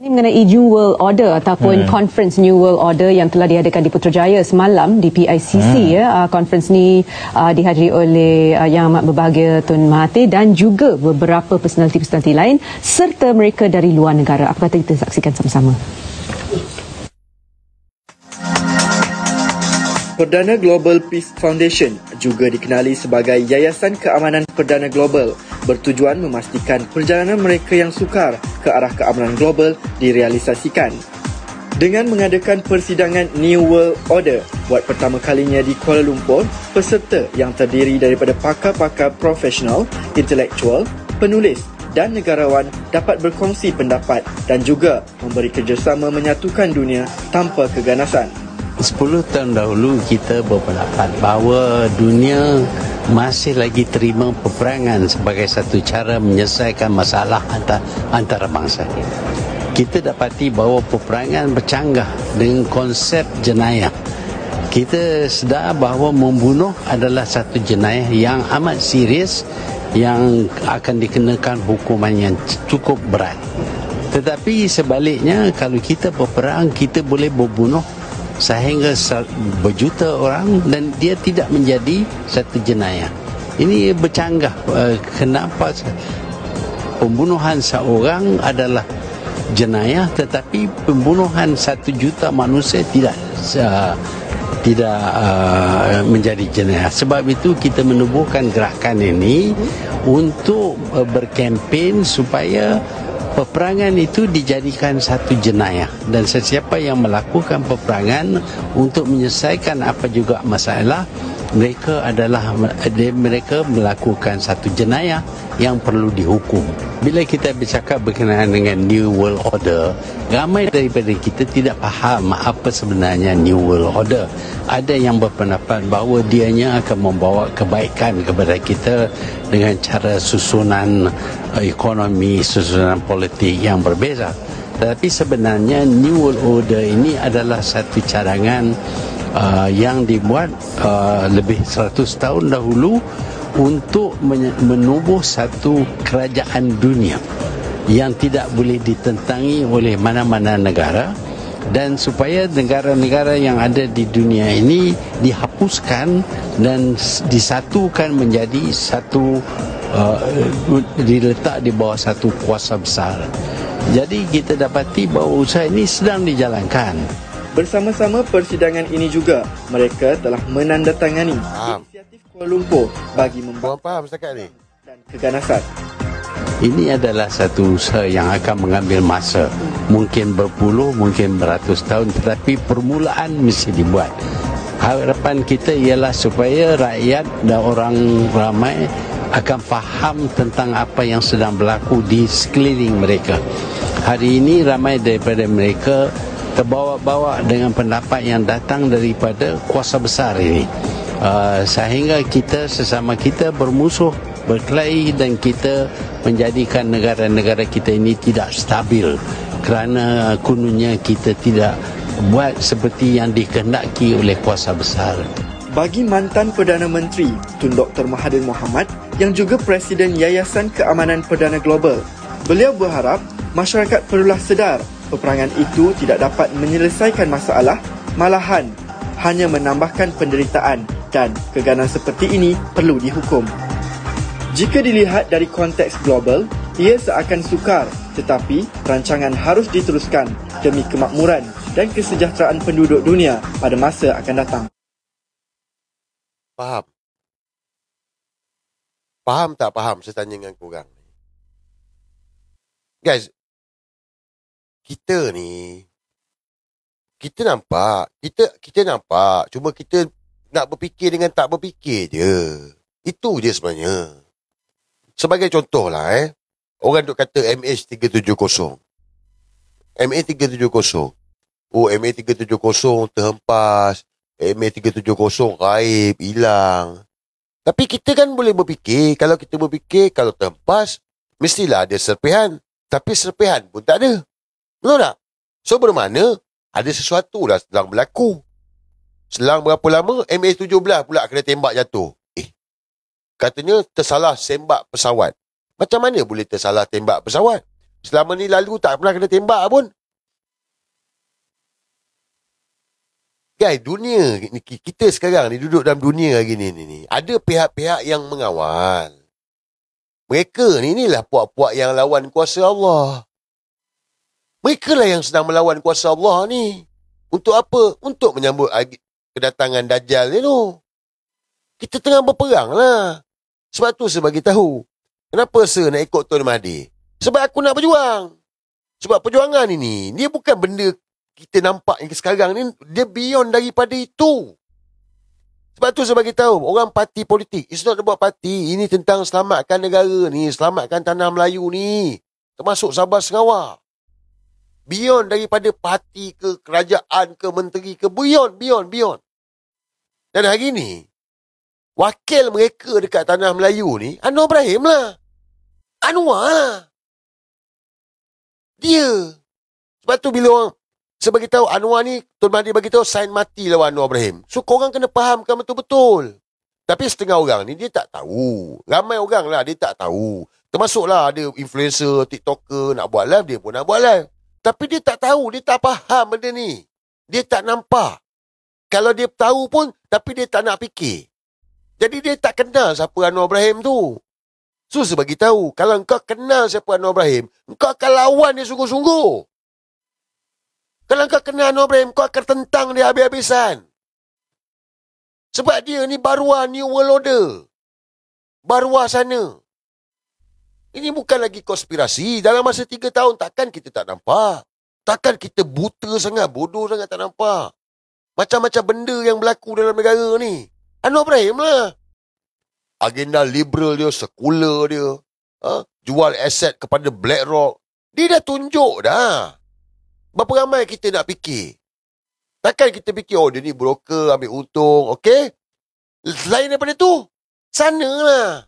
Ini mengenai New World Order ataupun Conference New World Order yang telah diadakan di Putrajaya semalam di PICC. Conference ni dihadiri oleh Yang Amat Berbahagia Tun Mahathir dan juga beberapa personaliti-personaliti lain serta mereka dari luar negara. Apa kata kita saksikan sama-sama? Perdana Global Peace Foundation, juga dikenali sebagai Yayasan Keamanan Perdana Global, bertujuan memastikan perjalanan mereka yang sukar ke arah keamanan global direalisasikan. Dengan mengadakan persidangan New World Order buat pertama kalinya di Kuala Lumpur, peserta yang terdiri daripada pakar-pakar profesional, intelektual, penulis dan negarawan dapat berkongsi pendapat dan juga memberi kerjasama menyatukan dunia tanpa keganasan. 10 tahun dahulu kita berpendapat bahawa dunia masih lagi terima peperangan sebagai satu cara menyelesaikan masalah antara bangsa. Kita dapati bahawa peperangan bercanggah dengan konsep jenayah. Kita sedar bahawa membunuh adalah satu jenayah yang amat serius yang akan dikenakan hukuman yang cukup berat. Tetapi sebaliknya, kalau kita berperang, kita boleh membunuh sehingga berjuta orang dan dia tidak menjadi satu jenayah. Ini bercanggah. Kenapa pembunuhan seorang adalah jenayah tetapi pembunuhan 1 juta manusia tidak menjadi jenayah. Sebab itu kita menubuhkan gerakan ini untuk berkempen supaya peperangan itu dijadikan satu jenayah dan sesiapa yang melakukan peperangan untuk menyelesaikan apa juga masalah mereka melakukan satu jenayah yang perlu dihukum. Bila kita bercakap berkenaan dengan New World Order, ramai daripada kita tidak faham apa sebenarnya New World Order. Ada yang berpendapat bahawa dianya akan membawa kebaikan kepada kita dengan cara susunan ekonomi, susunan politik yang berbeza. Tetapi sebenarnya New World Order ini adalah satu cadangan yang dibuat lebih 100 tahun dahulu untuk menubuh satu kerajaan dunia yang tidak boleh ditentangi oleh mana-mana negara, dan supaya negara-negara yang ada di dunia ini dihapuskan dan disatukan menjadi satu, diletak di bawah satu kuasa besar. Jadi kita dapati bahawa usaha ini sedang dijalankan. Bersama-sama persidangan ini juga, mereka telah menandatangani inisiatif Kuala Lumpur bagi Korang faham setakat ni? dan keganasan. Ini adalah satu usaha yang akan mengambil masa, mungkin berpuluh, mungkin beratus tahun, tetapi permulaan mesti dibuat. Harapan kita ialah supaya rakyat dan orang ramai akan faham tentang apa yang sedang berlaku di sekeliling mereka. Hari ini ramai daripada mereka terbawa-bawa dengan pendapat yang datang daripada kuasa besar ini, sehingga kita sesama kita bermusuh, berkelahi, dan kita menjadikan negara-negara kita ini tidak stabil kerana kononnya kita tidak buat seperti yang dikehendaki oleh kuasa besar. Bagi mantan Perdana Menteri Tun Dr. Mahathir Mohamad yang juga Presiden Yayasan Keamanan Perdana Global, beliau berharap masyarakat perlulah sedar peperangan itu tidak dapat menyelesaikan masalah, malahan hanya menambahkan penderitaan, dan keganan seperti ini perlu dihukum. Jika dilihat dari konteks global, ia seakan sukar, tetapi rancangan harus diteruskan demi kemakmuran dan kesejahteraan penduduk dunia pada masa akan datang. Faham? Faham tak faham saya tanya dengan korang? Guys, kita ni, kita nampak, kita nampak, cuma kita nak berfikir dengan tak berfikir je. Itu je sebenarnya. Sebagai contoh lah orang duk kata MH370. MH370. Oh, MH370 terhempas. MH370 gaib, hilang. Tapi kita kan boleh berfikir, kalau kita berfikir, kalau terhempas, mestilah ada serpihan. Tapi serpihan pun tak ada. Betul tak? So, bermakna ada sesuatu dah sedang berlaku. Selang berapa lama, MH17 pula kena tembak jatuh. Katanya tersalah sembak pesawat. Macam mana boleh tersalah tembak pesawat? Selama ni lalu tak pernah kena tembak pun. Guys, dunia ni, kita sekarang ni duduk dalam dunia hari ni. Ada pihak-pihak yang mengawal. Mereka ni inilah puak-puak yang lawan kuasa Allah. Mereka lah yang sedang melawan kuasa Allah ni. Untuk apa? Untuk menyambut kedatangan Dajjal ni tu. Kita tengah berperang lah. Sebab tu saya bagi tahu. Kenapa saya nak ikut Tuan Mahathir? Sebab aku nak berjuang. Sebab perjuangan ini, dia bukan benda kita nampak yang sekarang ni. Dia beyond daripada itu. Sebab tu saya bagi tahu. Orang parti politik. It's not about parti. Ini tentang selamatkan negara ni. Selamatkan tanah Melayu ni. Termasuk Sabah Sarawak. Beyond daripada parti ke, kerajaan ke, menteri ke. Beyond. Dan hari ni, wakil mereka dekat tanah Melayu ni, Anwar Ibrahim lah. Anwar lah. Dia. Sebab tu bila orang, saya bagi tahu Anwar ni, Tun Mahathir bagi tahu sign mati lawan Anwar Ibrahim. So korang kena fahamkan betul-betul. Tapi setengah orang ni dia tak tahu. Ramai orang lah dia tak tahu. Termasuklah ada influencer, TikToker nak buat live, dia pun nak buat live. Tapi dia tak tahu, dia tak faham benda ni. Dia tak nampak. Kalau dia tahu pun, tapi dia tak nak fikir. Jadi dia tak kenal siapa Anwar Ibrahim tu. So saya bagi tahu, kalau engkau kenal siapa Anwar Ibrahim, engkau akan lawan dia sungguh-sungguh. Kalau engkau kenal Anwar Ibrahim, engkau akan tentang dia habis-habisan. Sebab dia ni baruah New World Order. Baruah sana. Ini bukan lagi konspirasi. Dalam masa 3 tahun, takkan kita tak nampak. Takkan kita buta sangat, bodoh sangat tak nampak. Macam-macam benda yang berlaku dalam negara ni. Anwar Ibrahim lah. Agenda liberal dia, sekular dia. jual aset kepada BlackRock. Dia dah tunjuk dah. Berapa ramai kita nak fikir? Takkan kita fikir, oh dia ni broker, ambil untung, okey? Lain daripada tu, sanalah.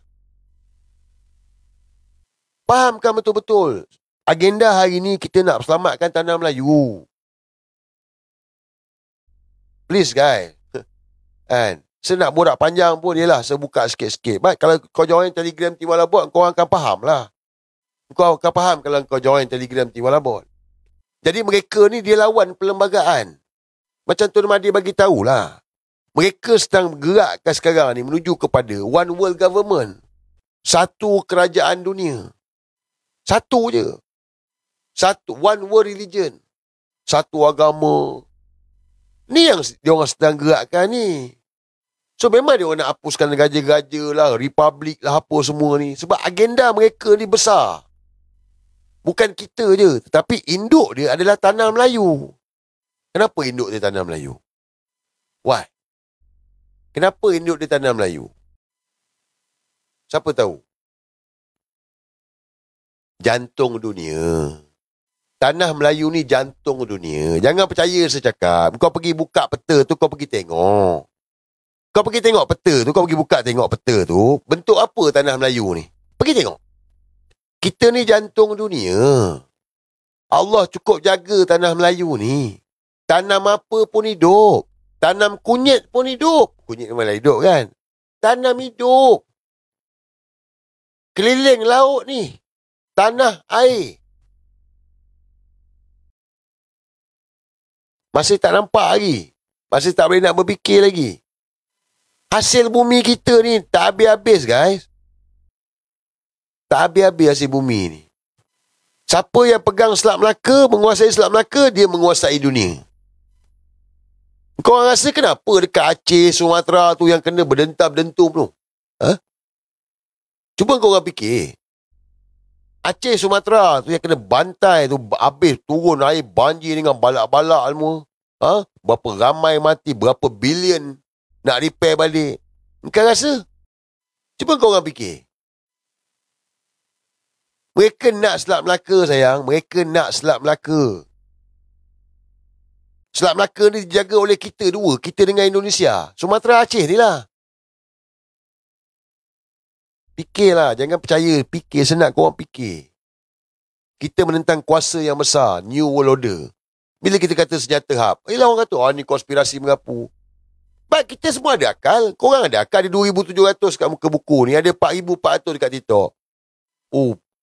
Fahamkan betul-betul. Agenda hari ni kita nak selamatkan tanah Melayu. Please guys. Kan? Saya nak borak panjang pun, yelah, saya buka sikit-sikit. Baik, kalau kau join Telegram Tiwalabot, kau akan faham lah. Kau akan faham kalau kau join Telegram Tiwalabot. Jadi mereka ni dia lawan perlembagaan. Macam Tun Mahathir bagi tahulah. Mereka sedang bergerakkan sekarang ni menuju kepada one world government. Satu kerajaan dunia. Satu je. Satu, one world religion. Satu agama. Ni yang diorang sedang gerakkan ni. So memang diorang nak hapuskan raja-raja lah, republik lah, apa semua ni. Sebab agenda mereka ni besar. Bukan kita je, tetapi induk dia adalah tanah Melayu. Kenapa induk dia tanah Melayu? Why? Kenapa induk dia tanah Melayu? Siapa tahu? Jantung dunia. Tanah Melayu ni jantung dunia. Jangan percaya saya cakap. Kau pergi buka peta tu, kau pergi tengok. Kau pergi tengok peta tu, kau pergi buka tengok peta tu. Bentuk apa tanah Melayu ni? Pergi tengok. Kita ni jantung dunia. Allah cukup jaga tanah Melayu ni. Tanam apa pun hidup. Tanam kunyit pun hidup. Kunyit memang hidup kan? Tanam hidup. Keliling laut ni. Tanah air. Masih tak nampak lagi. Masih tak boleh nak berfikir lagi. Hasil bumi kita ni tak habis-habis guys. Tak habis-habis hasil bumi ni. Siapa yang pegang Selat Melaka, menguasai Selat Melaka, dia menguasai dunia. Kau rasa kenapa dekat Aceh, Sumatera tu yang kena berdentam-dentum tu? Cuba kau orang fikir. Aceh, Sumatera tu yang kena bantai tu, habis turun air banjir dengan balak-balak semua. Berapa ramai mati, berapa bilion nak repair balik. Kau rasa? Cuba kau orang fikir. Mereka nak Selat Melaka sayang. Mereka nak Selat Melaka. Selat Melaka ni dijaga oleh kita dua. Kita dengan Indonesia. Sumatera Aceh ni lah. Fikirlah. Jangan percaya. Fikir. Senang korang fikir. Kita menentang kuasa yang besar. New World Order. Bila kita kata senjata hub. Yelah orang kata, ni konspirasi merapu. But kita semua ada akal. Korang ada akal. Ada 2,700 kat muka buku ni. Ada 4,400 dekat TikTok.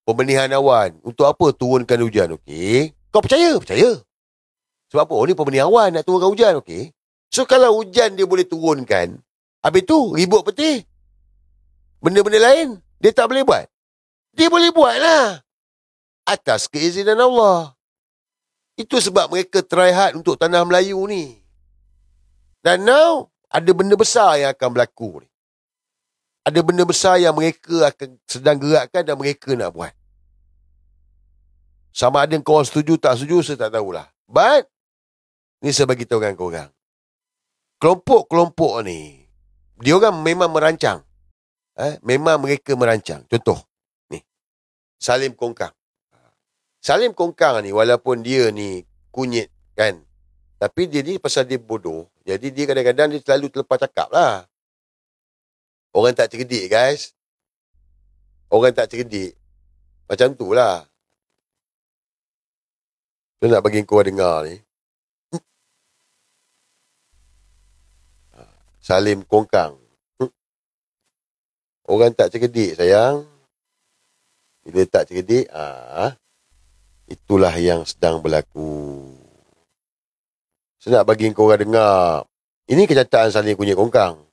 Pembenihan awan. Untuk apa turunkan hujan? Okey. Kau percaya? Percaya. Sebab apa? Ni pembenihan awan nak turunkan hujan. Okey. So kalau hujan dia boleh turunkan, habis tu ribut peti. Benda-benda lain dia tak boleh buat. Dia boleh buat lah. Atas keizinan Allah. Itu sebab mereka try hard untuk tanah Melayu ni. Dan now ada benda besar yang akan berlaku ni. Ada benda besar yang mereka akan sedang gerakkan dan mereka nak buat. Sama ada korang setuju tak setuju, saya tak tahulah. But, ni saya bagi tahu dengan korang. Kelompok-kelompok ni, diorang memang merancang. Memang mereka merancang. Contoh, ni. Salim Kongkang. Salim Kongkang ni, walaupun dia ni kunyit, kan. Tapi dia ni pasal dia bodoh. Jadi dia kadang-kadang dia selalu terlepas cakap lah. Orang tak cerdik guys. Orang tak cerdik. Macam tu lah. Saya nak bagi kau dengar ni. Salim Kongkang. Orang tak cerdik sayang. Bila tak cerdik, itulah yang sedang berlaku. Saya nak bagi kau orang dengar. Ini kenyataan Salim Kunyit Kongkang.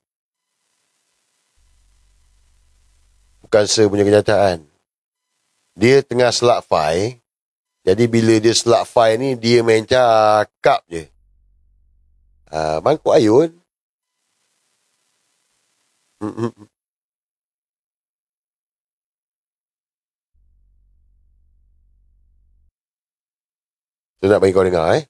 Bukan saya punya kenyataan. Dia tengah selak file. Jadi bila dia selak file ni, dia main cakap je. Mangkuk ayun. Saya nak bagi kau dengar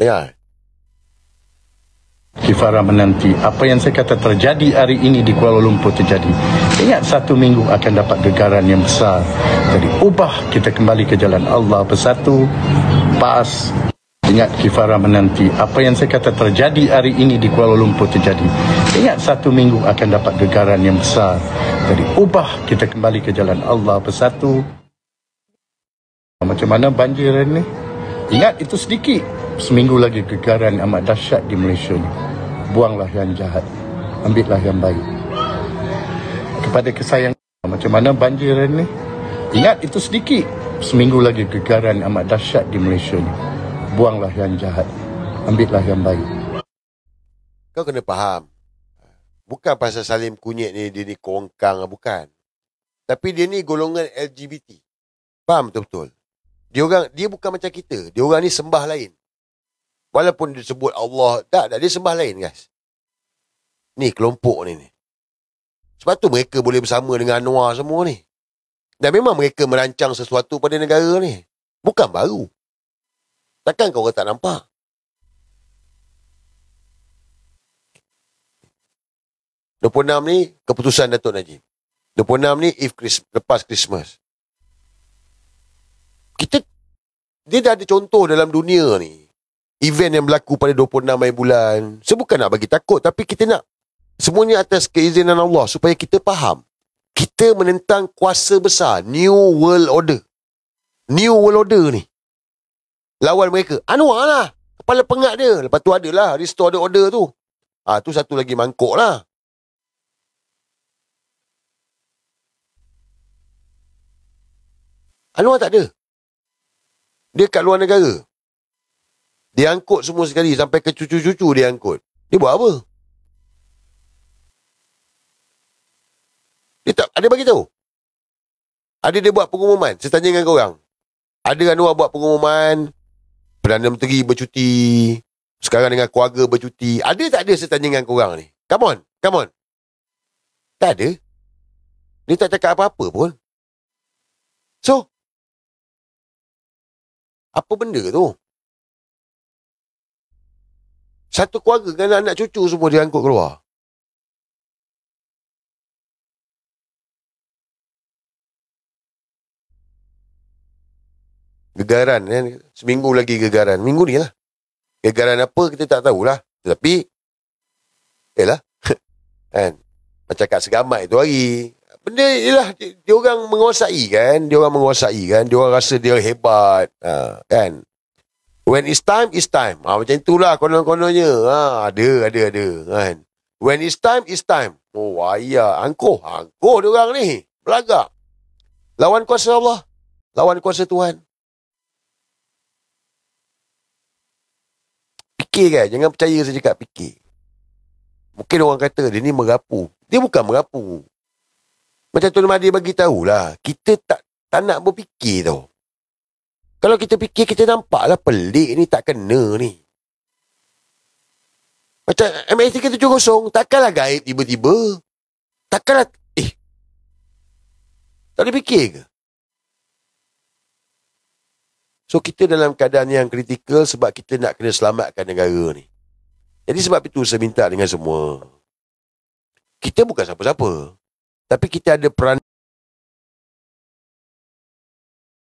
Dengar. Kifara menanti apa yang saya kata terjadi hari ini di Kuala Lumpur terjadi. Ingat 1 minggu akan dapat gegaran yang besar. Jadi ubah, kita kembali ke jalan Allah bersatu, PAS. Ingat Kifara menanti apa yang saya kata terjadi hari ini di Kuala Lumpur terjadi. Ingat 1 minggu akan dapat gegaran yang besar. Jadi ubah, kita kembali ke jalan Allah bersatu. Macam mana banjir ini? Ingat itu sedikit. Seminggu lagi gegaran amat dahsyat di Malaysia ni. Buanglah yang jahat, ambillah yang baik. Kepada kesayangan, macam mana banjir ini? Ingat itu sedikit. Seminggu lagi gegaran amat dahsyat di Malaysia ni. Buanglah yang jahat, ambillah yang baik. Kau kena faham. Bukan pasal Salim Kunyit ni, dia ni kongkang, bukan. Tapi dia ni golongan LGBT. Faham betul-betul? Dia bukan macam kita. Dia orang ni sembah lain. Walaupun dia sebut Allah, tak, dia sembah lain, guys. Ni kelompok ni. Sebab tu mereka boleh bersama dengan Anwar semua ni. Dan memang mereka merancang sesuatu pada negara ni. Bukan baru. Takkan kau orang tak nampak? ...26 ni keputusan Datuk Najib. 26 ni lepas Christmas. Dia dah ada contoh dalam dunia ni. Event yang berlaku pada 26 hari bulan. Saya bukan nak bagi takut, tapi kita nak semuanya atas keizinan Allah supaya kita faham. Kita menentang kuasa besar, New World Order. New World Order ni. Lawan mereka. Anwar lah. Kepala pengat dia. Lepas tu adalah restore the order tu. Tu satu lagi mangkuk lah. Anwar tak ada. Dia kat luar negara. Dia angkut semua sekali. Sampai ke cucu-cucu dia angkut. Dia buat apa? Dia tak ada bagi tahu. Ada dia buat pengumuman. Saya tanya dengan korang. Ada Anwar buat pengumuman. Perdana Menteri bercuti. Sekarang dengan keluarga bercuti. Ada tak ada, saya tanya dengan korang ni? Come on. Tak ada. Dia tak cakap apa-apa pun. So, apa benda tu? Satu keluarga dengan anak cucu semua dia angkut keluar. Gegaran kan? Seminggu lagi gegaran. Minggu ni lah. Gegaran apa kita tak tahulah. Tetapi yalah. Kan? Macam kat Segamat itu hari. Benda ialah dia orang menguasai kan. Dia orang rasa dia hebat. Kan? When it's time, it's time. Macam itulah konon-kononnya. Ada. Kan? When it's time. Oh, ayah. Angkuh dia orang ni. Belagak. Lawan kuasa Allah. Lawan kuasa Tuhan. Fikir kan? Jangan percaya saya cakap fikir. Mungkin orang kata dia ni merapu. Dia bukan merapu. Macam Tuan Mahdi bagi tahulah. Kita tak nak berfikir tau. Kalau kita fikir, kita nampaklah pelik ni, tak kena ni. Macam MH370, takkanlah gaib tiba-tiba. Takkanlah, tak boleh fikir ke? So, kita dalam keadaan yang kritikal sebab kita nak kena selamatkan negara ni. Jadi sebab itu saya minta dengan semua. Kita bukan siapa-siapa. Tapi kita ada peran